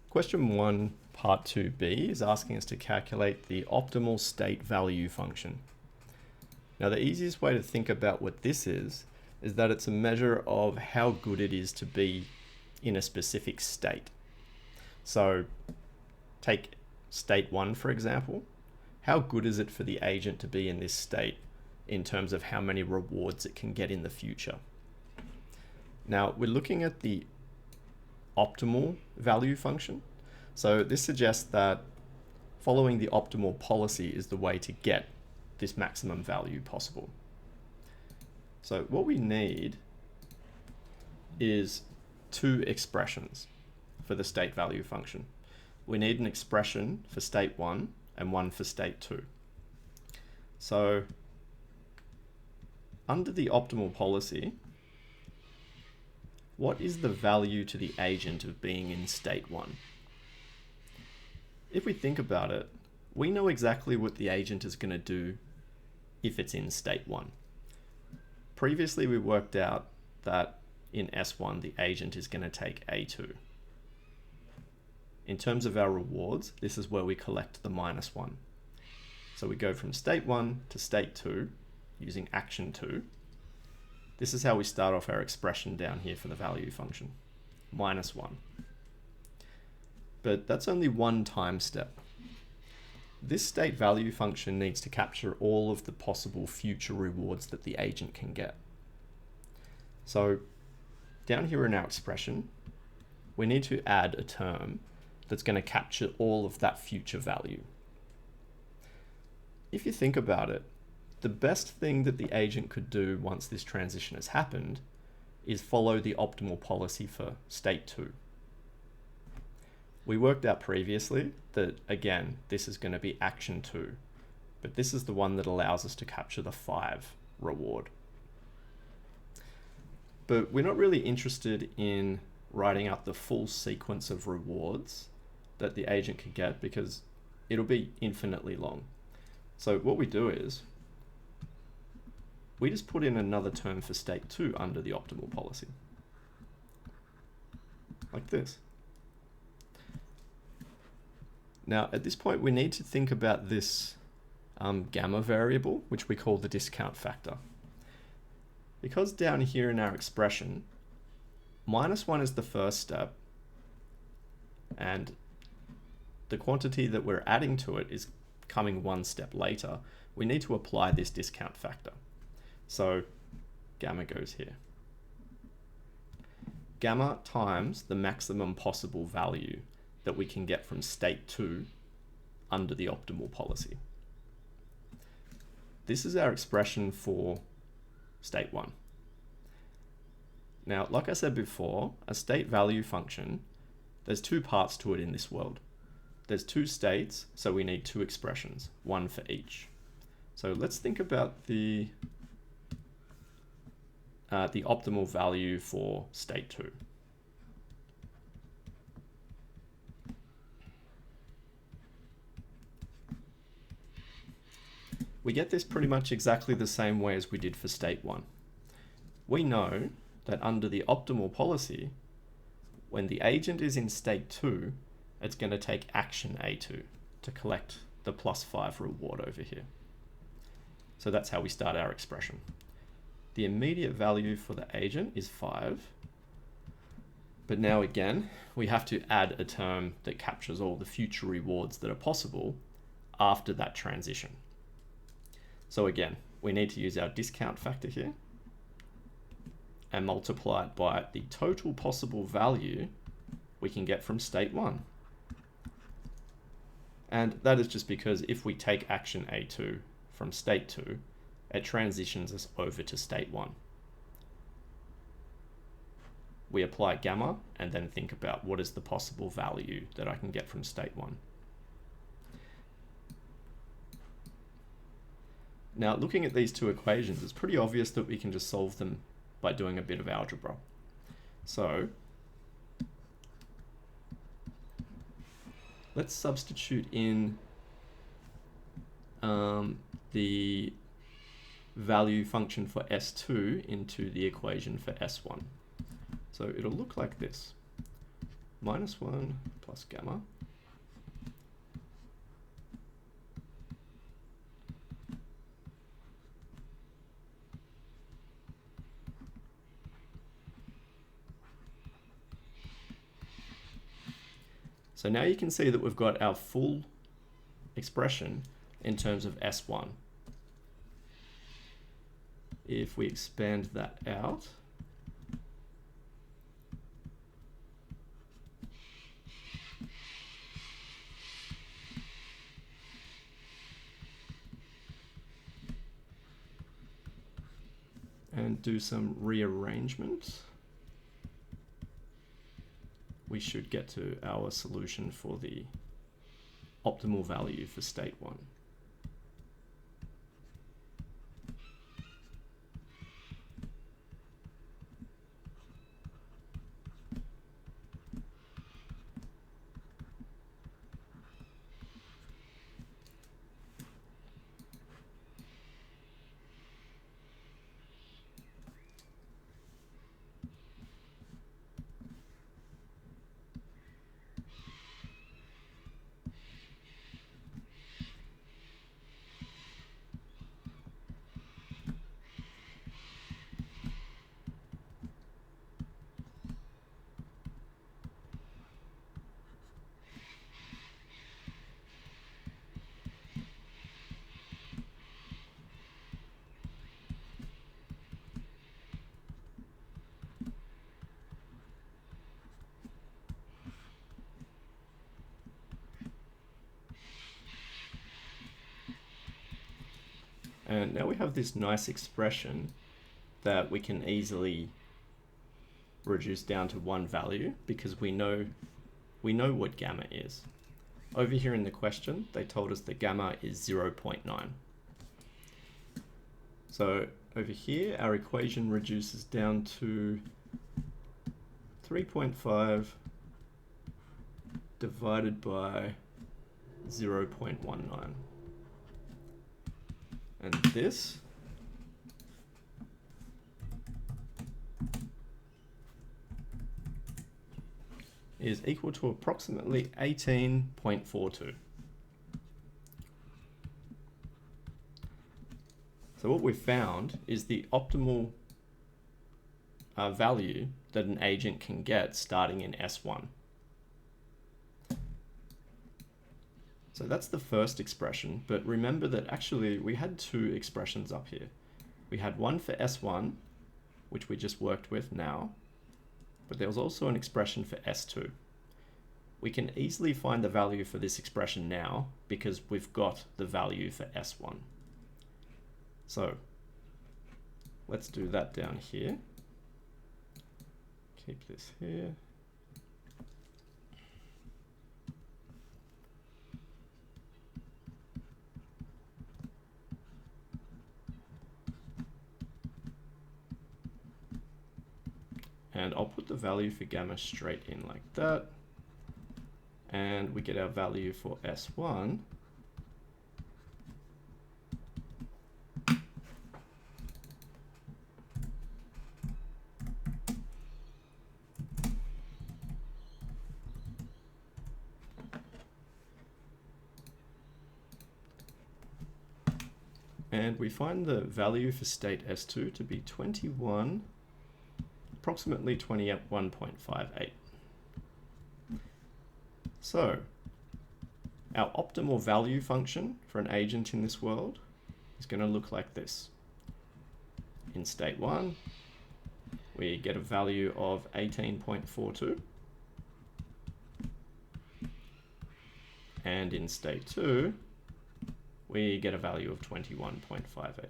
Question 1, part 2b is asking us to calculate the optimal state value function. Now the easiest way to think about what this is that it's a measure of how good it is to be in a specific state. So take state 1 for example. How good is it for the agent to be in this state in terms of how many rewards it can get in the future? Now we're looking at the optimal value function. So this suggests that following the optimal policy is the way to get this maximum value possible. So what we need is two expressions for the state value function. We need an expression for state 1 and one for state 2. So under the optimal policy, what is the value to the agent of being in state 1? If we think about it, we know exactly what the agent is going to do if it's in state 1. Previously, we worked out that in S1, the agent is going to take A2. In terms of our rewards, this is where we collect the -1. So we go from state 1 to state 2 using action 2. This is how we start off our expression down here for the value function, -1. But that's only one time step. This state value function needs to capture all of the possible future rewards that the agent can get. So down here in our expression, we need to add a term that's going to capture all of that future value. If you think about it, the best thing that the agent could do once this transition has happened is follow the optimal policy for state 2. We worked out previously that, again, this is going to be action 2, but this is the one that allows us to capture the 5 reward. But we're not really interested in writing out the full sequence of rewards that the agent can get because it'll be infinitely long. So what we do is we just put in another term for state 2 under the optimal policy, like this. Now, at this point, we need to think about this gamma variable, which we call the discount factor. Because down here in our expression, -1 is the first step, and the quantity that we're adding to it is coming one step later, we need to apply this discount factor. So gamma goes here. Gamma times the maximum possible value that we can get from state 2 under the optimal policy. This is our expression for state 1. Now, like I said before, a state value function, there's two parts to it in this world. There's two states, so we need two expressions, one for each. So let's think about the optimal value for state 2. We get this pretty much exactly the same way as we did for state 1. We know that under the optimal policy, when the agent is in state 2, it's going to take action A2 to collect the +5 reward over here. So that's how we start our expression. The immediate value for the agent is 5. But now again, we have to add a term that captures all the future rewards that are possible after that transition. So again, we need to use our discount factor here and multiply it by the total possible value we can get from state 1. And that is just because if we take action A2 from state 2, it transitions us over to state 1. We apply gamma and then think about what is the possible value that I can get from state 1. Now, looking at these two equations, it's pretty obvious that we can just solve them by doing a bit of algebra. So let's substitute in the value function for S2 into the equation for S1. So it'll look like this. minus 1 plus gamma So now you can see that we've got our full expression in terms of S1. If we expand that out, and do some rearrangement, we should get to our solution for the optimal value for state 1. And now we have this nice expression that we can easily reduce down to one value because we know what gamma is. Over here in the question, they told us that gamma is 0.9. So over here, our equation reduces down to 3.5 divided by 0.19. And this is equal to approximately 18.42. So what we've found is the optimal value that an agent can get starting in S1. So that's the first expression, but remember that actually we had two expressions up here. We had one for S1, which we just worked with now, but there was also an expression for S2. We can easily find the value for this expression now because we've got the value for S1. So let's do that down here. Keep this here. And I'll put the value for gamma straight in like that. And we get our value for S1. And we find the value for state S2 to be approximately 21.58. So our optimal value function for an agent in this world is going to look like this. In state 1, we get a value of 18.42. And in state 2, we get a value of 21.58.